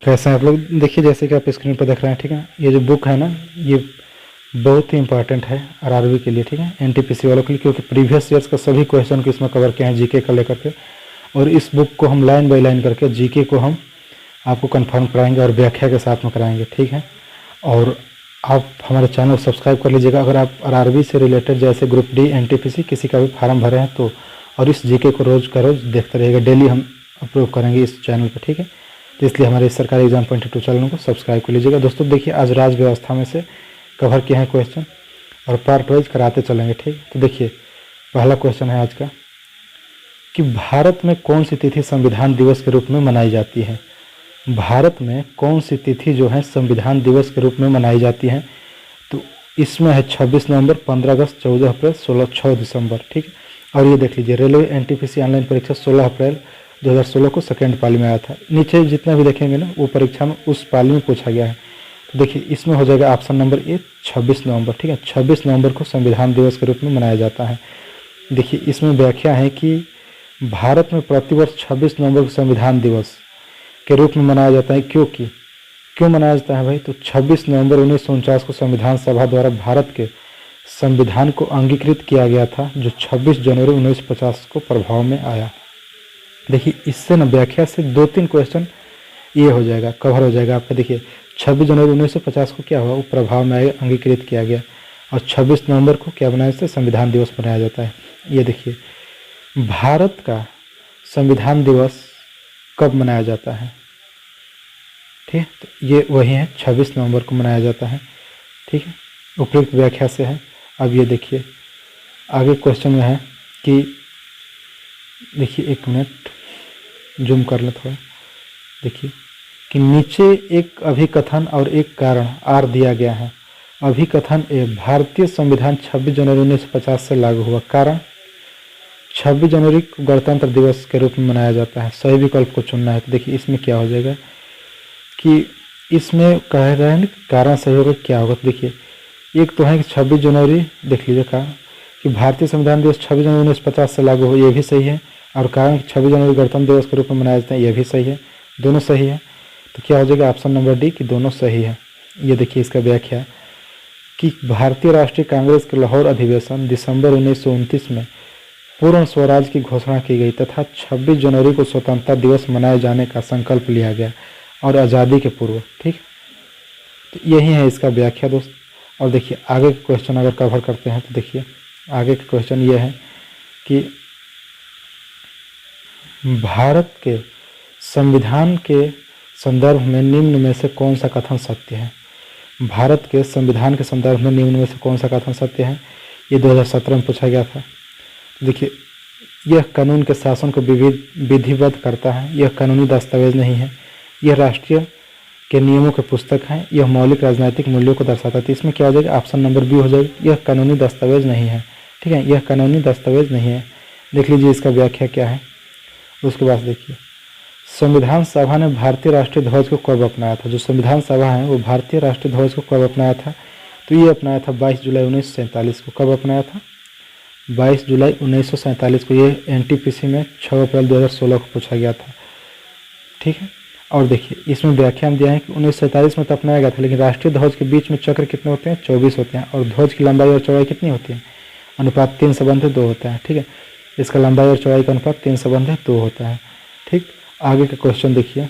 कैसे हैं आप लोग। देखिए जैसे कि आप स्क्रीन पर देख रहे हैं, ठीक है, ये जो बुक है ना, ये बहुत ही इंपॉर्टेंट है आरआरबी के लिए, ठीक है, एनटीपीसी वालों के लिए, क्योंकि प्रीवियस ईयर्स का सभी क्वेश्चन को इसमें कवर किए हैं जीके का लेकर के। और इस बुक को हम लाइन बाय लाइन करके जीके को हम आपको कंफर्म कराएंगे और व्याख्या के साथ में कराएंगे, ठीक है। और आप हमारे चैनल को सब्सक्राइब कर लीजिएगा अगर आप आरआरबी से रिलेटेड जैसे ग्रुप डी एनटीपीसी किसी का भी फार्म भरे हैं तो। और इस जीके को रोज़ का रोज़ देखते रहिएगा, डेली हम अपलोड करेंगे इस चैनल पर, ठीक है। तो इसलिए हमारे सरकारी एग्जाम पॉइंट टू चैनल को सब्सक्राइब कर लीजिएगा। दोस्तों देखिए आज राज्य व्यवस्था में से कवर किए हैं क्वेश्चन और पार्ट वाइज कराते चलेंगे, ठीक। तो देखिए पहला क्वेश्चन है आज का कि भारत में कौन सी तिथि संविधान दिवस के रूप में मनाई जाती है। भारत में कौन सी तिथि जो है संविधान दिवस के रूप में मनाई जाती है। तो इसमें है 26 नवंबर, 15 अगस्त, 14 अप्रैल, 6 दिसंबर, ठीक है। और ये देख लीजिए रेलवे एनटीपीसी ऑनलाइन परीक्षा 16 अप्रैल 2016 को सेकेंड पाली में आया था। नीचे जितना भी देखेंगे ना वो परीक्षा में उस पाली में पूछा गया है। तो देखिए इसमें हो जाएगा ऑप्शन नंबर ए 26 नवंबर, ठीक है। 26 नवंबर को संविधान दिवस के रूप में मनाया जाता है। देखिए इसमें व्याख्या है कि भारत में प्रतिवर्ष 26 नवंबर को संविधान दिवस के रूप में मनाया जाता है। क्यों मनाया जाता है भाई। तो 26 नवंबर 1949 को संविधान सभा द्वारा भारत के संविधान को अंगीकृत किया गया था, जो 26 जनवरी 1950 को प्रभाव में आया। देखिए इससे न व्याख्या से 2-3 क्वेश्चन ये हो जाएगा, कवर हो जाएगा आपका। देखिए 26 जनवरी 1950 को क्या हुआ, वो प्रभाव में आया, अंगीकृत किया गया। और 26 नवंबर को क्या बनाया जाता है, संविधान दिवस मनाया जाता है। ये देखिए भारत का संविधान दिवस कब मनाया जाता है, ठीक है। तो ये वही है 26 नवंबर को मनाया जाता है, ठीक है, उपयुक्त व्याख्या से है। अब ये देखिए आगे क्वेश्चन में है कि देखिए एक मिनट जूम कर ले थोड़ा। देखिए कि नीचे एक अभिकथन और एक कारण आर दिया गया है। अभिकथन ए भारतीय संविधान 26 जनवरी 1950 से लागू हुआ। कारण 26 जनवरी को गणतंत्र दिवस के रूप में मनाया जाता है। सही विकल्प को चुनना है। तो देखिए इसमें क्या हो जाएगा कि इसमें कह रहे हैं कारण सही होगा क्या होगा। तो देखिए एक तो है कि 26 जनवरी देख लीजिए कहा कि भारतीय संविधान दिवस 26 जनवरी 1950 से लागू हो, ये भी सही है। और कारण 26 जनवरी गणतंत्र दिवस के रूप में मनाया जाता है, ये भी सही है, दोनों सही है। तो क्या हो जाएगा ऑप्शन नंबर डी कि दोनों सही है। ये देखिए इसका व्याख्या कि भारतीय राष्ट्रीय कांग्रेस के लाहौर अधिवेशन दिसंबर 1929 में पूर्ण स्वराज की घोषणा की गई तथा 26 जनवरी को स्वतंत्रता दिवस मनाए जाने का संकल्प लिया गया और आज़ादी के पूर्व, ठीक। तो यही है इसका व्याख्या दोस्त। और देखिए आगे के क्वेश्चन अगर कवर करते हैं तो देखिए आगे का क्वेश्चन ये है कि भारत के संविधान के संदर्भ में निम्न में से कौन सा कथन सत्य है। भारत के संविधान के संदर्भ में निम्न में से कौन सा कथन सत्य है। ये 2017 में पूछा गया था। देखिए यह कानून के शासन को विधिवत करता है, यह कानूनी दस्तावेज नहीं है, यह राष्ट्रीय के नियमों के पुस्तक हैं, यह मौलिक राजनीतिक मूल्यों को दर्शाता है। तो इसमें क्या हो जाएगा ऑप्शन नंबर बी हो जाएगा, यह कानूनी दस्तावेज नहीं है, ठीक है, यह कानूनी दस्तावेज नहीं है। देख लीजिए इसका व्याख्या क्या है। उसके बाद देखिए संविधान सभा ने भारतीय राष्ट्रीय ध्वज को कब अपनाया था। जो संविधान सभा है वो भारतीय राष्ट्रीय ध्वज को कब अपनाया था। तो ये अपनाया था 22 जुलाई 1947 को। कब अपनाया था, 22 जुलाई 1947 को। ये एनटीपीसी में 6 अप्रैल 2016 को पूछा गया था, ठीक है। और देखिए इसमें व्याख्या में दिया है कि 1947 में तो अपनाया गया था, लेकिन राष्ट्रीय ध्वज के बीच में चक्र कितने होते हैं, 24 होते हैं। और ध्वज की लंबाई और चौड़ाई कितनी होती है, अनुपात 3:2 होता है, ठीक है। इसका लंबाई और चौड़ाई का अनुपात 3:2 होता है, ठीक। आगे का क्वेश्चन देखिए।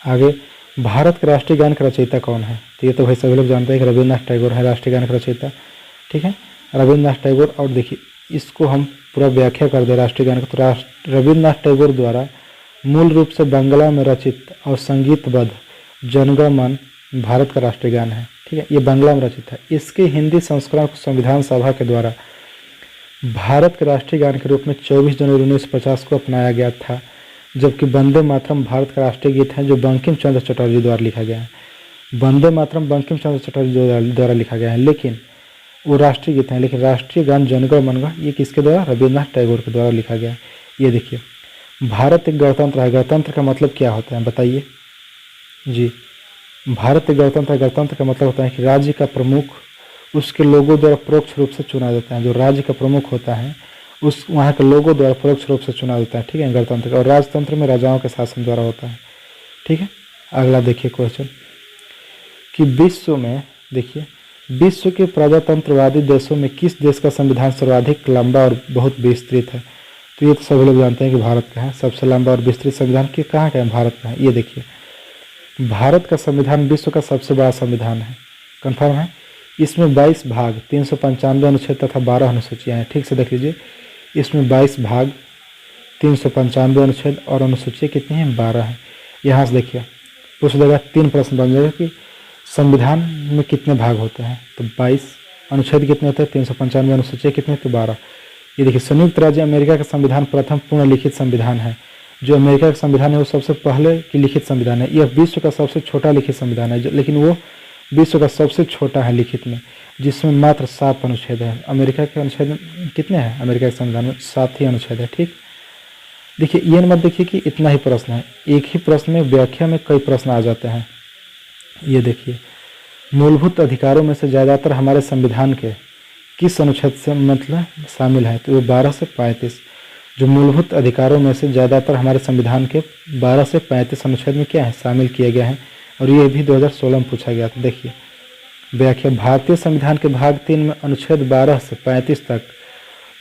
आगे भारत के राष्ट्रीय गान का रचयिता कौन है। तो ये तो भाई सभी लोग जानते हैं कि रविन्द्रनाथ टैगोर है राष्ट्रीय गान का रचयिता, ठीक है, रविन्द्रनाथ टैगोर। और देखिए इसको हम पूरा व्याख्या कर दे राष्ट्रीय गान का। तो रविन्द्रनाथ टैगोर द्वारा मूल रूप से बांग्ला में रचित और संगीतबद्ध जनगण मन भारत का राष्ट्रीय गान है, ठीक है। ये बांग्ला में रचित है। इसके हिंदी संस्करण को संविधान सभा के द्वारा भारत के राष्ट्रीय गान के रूप में 24 जनवरी 1950 को अपनाया गया था, जबकि वंदे मातरम भारत का राष्ट्रीय गीत है जो बंकिम चंद्र चटर्जी द्वारा लिखा गया है। वंदे मातरम बंकिम चंद्र चटर्जी द्वारा लिखा गया है, लेकिन वो राष्ट्रीय गीत है। लेकिन राष्ट्रीय गान जनगण मन ये किसके द्वारा, रविन्द्रनाथ टैगोर के द्वारा लिखा गया है। ये देखिए भारत एक गणतंत्र है। गणतंत्र का मतलब क्या होता है बताइए जी। भारत एक गणतंत्र है। गणतंत्र का मतलब होता है कि राज्य का प्रमुख उसके लोगों द्वारा परोक्ष रूप से चुना जाता है। जो राज्य का प्रमुख होता है उस वहाँ के लोगों द्वारा परोक्ष रूप से चुना जाता है, ठीक है, गणतंत्र का। और राजतंत्र में राजाओं के शासन द्वारा होता है। ठीक है। अगला देखिए क्वेश्चन कि विश्व में, देखिए विश्व के प्रजातंत्रवादी देशों में किस देश का संविधान सर्वाधिक लंबा और बहुत विस्तृत है? तो ये तो सभी लोग जानते हैं कि भारत का है। सबसे लंबा और विस्तृत संविधान कि कहाँ का है? भारत का है। ये देखिए भारत का संविधान विश्व का सबसे बड़ा संविधान है, कंफर्म है। इसमें 22 भाग, 395 अनुच्छेद तथा 12 अनुसूचियाँ हैं। ठीक से देख लीजिए, इसमें 22 भाग, 395 अनुच्छेद और अनुसूचियाँ कितनी हैं? 12 हैं। यहाँ से देखिए पूछ देगा, 3 प्रश्न बन जाएगा कि संविधान में कितने भाग होते हैं? तो 22 अनुच्छेद कितने होते हैं? 395 अनुसूचियाँ कितने? तो 12। ये देखिए संयुक्त राज्य अमेरिका का संविधान प्रथम पूर्ण लिखित संविधान है। जो अमेरिका का संविधान है वो सबसे पहले की लिखित संविधान है। यह विश्व का सबसे छोटा लिखित संविधान है, लेकिन वो विश्व का सबसे छोटा है लिखित में, जिसमें मात्र 7 अनुच्छेद है। अमेरिका के अनुच्छेद कितने हैं? अमेरिका के संविधान में 7 ही अनुच्छेद है। ठीक, देखिए ये मत देखिए कि इतना ही प्रश्न है, एक ही प्रश्न में व्याख्या में कई प्रश्न आ जाते हैं। ये देखिए मूलभूत अधिकारों में से ज़्यादातर हमारे संविधान के किस अनुच्छेद से मतलब शामिल है? तो ये 12 से 35। जो मूलभूत अधिकारों में से ज़्यादातर हमारे संविधान के 12 से 35 अनुच्छेद में क्या है? शामिल किए गए हैं। और ये भी 2016 में पूछा गया था। देखिए व्याख्या, भारतीय संविधान के भाग 3 में अनुच्छेद 12 से 35 तक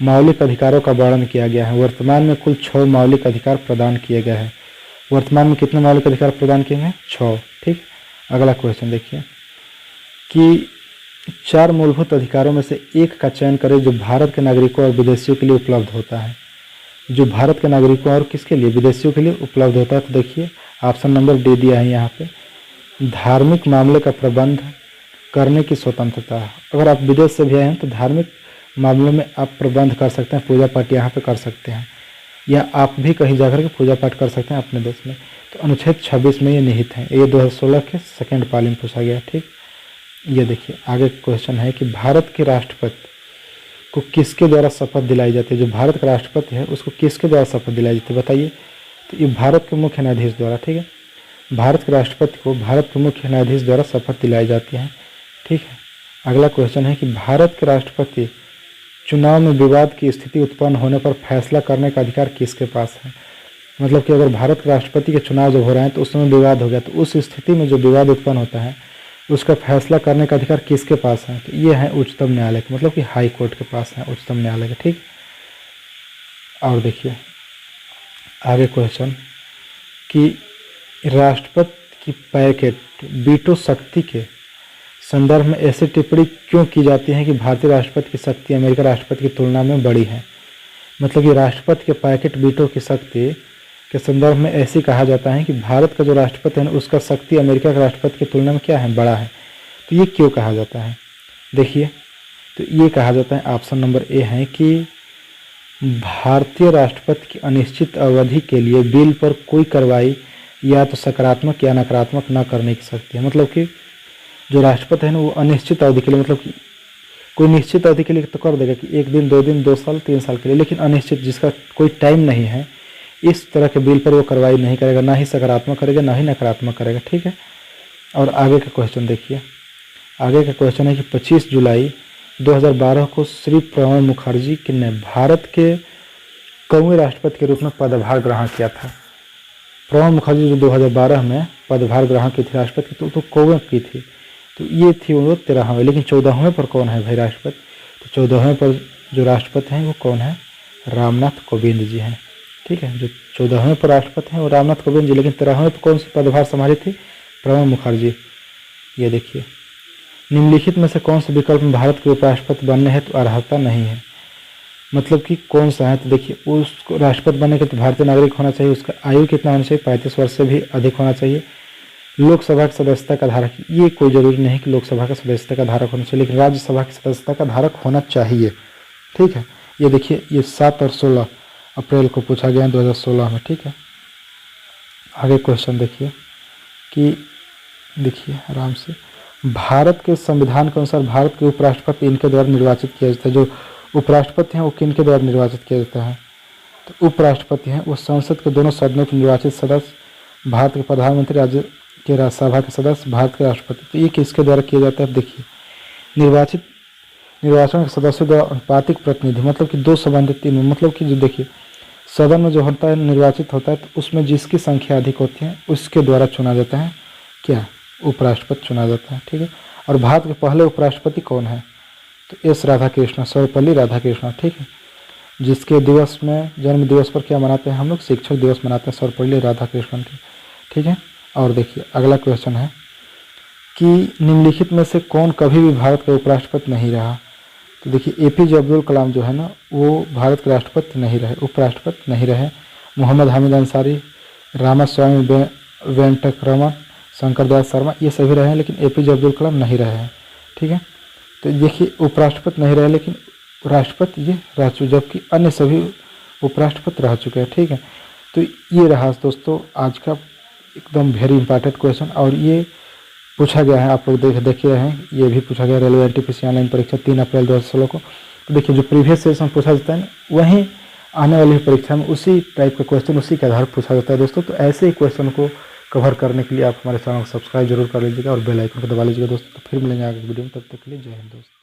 मौलिक अधिकारों का वर्णन किया गया है। वर्तमान में कुल 6 मौलिक अधिकार प्रदान किए गए हैं। वर्तमान में कितने मौलिक अधिकार प्रदान किए हैं? 6। ठीक, अगला क्वेश्चन देखिए कि 4 मूलभूत अधिकारों में से एक का चयन करें जो भारत के नागरिकों और विदेशियों के लिए उपलब्ध होता है। जो भारत के नागरिकों और किसके लिए? विदेशियों के लिए उपलब्ध होता है। तो देखिए ऑप्शन नंबर डी दिया है यहाँ पे, धार्मिक मामले का प्रबंध करने की स्वतंत्रता। अगर आप विदेश से भी आए हैं तो धार्मिक मामलों में आप प्रबंध कर सकते हैं, पूजा पाठ यहाँ पे कर सकते हैं, या आप भी कहीं जाकर के पूजा पाठ कर सकते हैं अपने देश में। तो अनुच्छेद 26 में ये निहित है। ये 2016 के सेकेंड पाली में पूछा गया। ठीक, ये देखिए आगे क्वेश्चन है कि भारत के राष्ट्रपति को किसके द्वारा शपथ दिलाई जाती है? जो भारत का राष्ट्रपति है उसको किसके द्वारा शपथ दिलाई जाती है बताइए? तो ये भारत के मुख्य न्यायाधीश द्वारा। ठीक है, भारत के राष्ट्रपति को भारत के मुख्य न्यायाधीश द्वारा शपथ दिलाई जाती है। ठीक है, अगला क्वेश्चन है कि भारत के राष्ट्रपति चुनाव में विवाद की स्थिति उत्पन्न होने पर फैसला करने का अधिकार किसके पास है? मतलब कि अगर भारत के राष्ट्रपति के चुनाव जब हो रहे हैं तो उस समय विवाद हो गया, तो उस स्थिति में जो विवाद उत्पन्न होता है उसका फैसला करने का अधिकार किसके पास है? तो ये है उच्चतम न्यायालय के, मतलब कि हाई कोर्ट के पास है, उच्चतम न्यायालय के। ठीक, और देखिए आगे क्वेश्चन कि राष्ट्रपति की पैकेट वीटो शक्ति के संदर्भ में ऐसी टिप्पणी क्यों की जाती है कि भारतीय राष्ट्रपति की शक्ति अमेरिका राष्ट्रपति की तुलना में बड़ी है? मतलब कि राष्ट्रपति के पैकेट वीटो की शक्ति के संदर्भ में ऐसे कहा जाता है कि भारत का जो राष्ट्रपति है उसका शक्ति अमेरिका के राष्ट्रपति की तुलना में क्या है? बड़ा है। तो ये क्यों कहा जाता है? देखिए तो ये कहा जाता है, ऑप्शन नंबर ए है कि भारतीय राष्ट्रपति की अनिश्चित अवधि के लिए बिल पर कोई कार्रवाई या तो सकारात्मक या नकारात्मक न करने की शक्ति है। मतलब कि जो राष्ट्रपति है ना वो अनिश्चित अवधि के लिए, मतलब कि कोई निश्चित अवधि के लिए तो कर देगा कि 1 दिन 2 दिन 2 साल 3 साल के लिए, लेकिन अनिश्चित जिसका कोई टाइम नहीं है इस तरह के बिल पर वो कार्रवाई नहीं करेगा, ना ही सकारात्मक करेगा ना ही नकारात्मक करेगा। ठीक है, और आगे का क्वेश्चन देखिए, आगे का क्वेश्चन है कि 25 जुलाई 2012 को श्री प्रणब मुखर्जी ने भारत के कौवें राष्ट्रपति के रूप में पदभार ग्रहण किया था। प्रणब मुखर्जी जो 2012 में पदभार ग्रहण की थी राष्ट्रपति की, तो कौवें की थी, तो ये थी वो 13वें। लेकिन 14वें पर कौन है भाई राष्ट्रपति? तो 14वें पर जो राष्ट्रपति हैं वो कौन है? रामनाथ कोविंद जी हैं। ठीक है, जो 14वें पर राष्ट्रपति हैं वो रामनाथ कोविंद जी, लेकिन 13वें पर कौन सी पदभार संभाली थी? प्रणब मुखर्जी। ये देखिए निम्नलिखित में से कौन से विकल्प में भारत के उपराष्ट्रपति बनने हेतु तो अर्हता नहीं है? मतलब कि कौन सा है? तो देखिए उसको राष्ट्रपति बनने के तो भारतीय नागरिक होना चाहिए, उसका आयु कितना होना चाहिए? 35 वर्ष से भी अधिक होना चाहिए। लोकसभा की सदस्यता का धारक, ये कोई जरूरी नहीं कि लोकसभा का सदस्यता का धारक होना चाहिए, लेकिन राज्यसभा की सदस्यता का धारक होना चाहिए। ठीक है, ये देखिए ये 7 और 16 अप्रैल को पूछा गया 2016 में। ठीक है, आगे क्वेश्चन देखिए कि देखिए आराम से, भारत के संविधान के अनुसार भारत के उपराष्ट्रपति इनके द्वारा निर्वाचित किया जाता है। जो उपराष्ट्रपति हैं वो किनके द्वारा निर्वाचित किया जाता है? तो उपराष्ट्रपति हैं वो संसद के दोनों सदनों के निर्वाचित सदस्य, भारत के प्रधानमंत्री, राज्य के राज्यसभा के सदस्य, भारत के राष्ट्रपति। तो ये किसके द्वारा किया जाता है? देखिए निर्वाचन के सदस्यों द्वारा अनुपातिक प्रतिनिधि, मतलब कि 2 संबंधित 3 में, मतलब कि जो देखिए सदन में जो होता है निर्वाचित होता है तो उसमें जिसकी संख्या अधिक होती है उसके द्वारा चुना जाता है क्या, उपराष्ट्रपति चुना जाता है। ठीक है, और भारत के पहले उपराष्ट्रपति कौन है, तो एस राधाकृष्णन, सर्वपल्ली राधाकृष्णन। ठीक है, जिसके दिवस में जन्म दिवस पर क्या मनाते हैं हम लोग, शिक्षक दिवस मनाते हैं सर्वपल्ली राधाकृष्णन की। ठीक है, और देखिए अगला क्वेश्चन है कि निम्नलिखित में से कौन कभी भी भारत का उपराष्ट्रपति नहीं रहा। तो देखिए एपीजे अब्दुल कलाम जो है ना वो भारत के राष्ट्रपति नहीं रहे, उपराष्ट्रपति नहीं रहे। मोहम्मद हामिद अंसारी, रामास्वामी वेंकटरमण, शंकर दयाल शर्मा, ये सभी रहे हैं, लेकिन एपीजे अब्दुल कलाम नहीं रहे हैं। ठीक है, तो देखिए उपराष्ट्रपति नहीं रहे लेकिन राष्ट्रपति ये रह चुके, जबकि अन्य सभी उपराष्ट्रपति रह चुके हैं। ठीक है, तो ये रहा दोस्तों आज का एकदम वेरी इंपॉर्टेंट क्वेश्चन, और ये पूछा गया है, आप लोग देखे हैं, ये भी पूछा गया रेलवे एनटीपीसी ऑनलाइन परीक्षा 3 अप्रैल 2016 को। तो देखिए जो प्रीवियस ईयर में पूछा जाता है ना वहीं आने वाली परीक्षा में उसी टाइप का क्वेश्चन उसी के आधार पर पूछा जाता है दोस्तों। तो ऐसे ही क्वेश्चन को कवर करने के लिए आप हमारे चैनल को सब्सक्राइब जरूर कर लीजिएगा और बेल आइकन को दबा लीजिएगा दोस्तों। तो फिर मिलेंगे आगे वीडियो में, तब तक के लिए जय हिंद दोस्तों।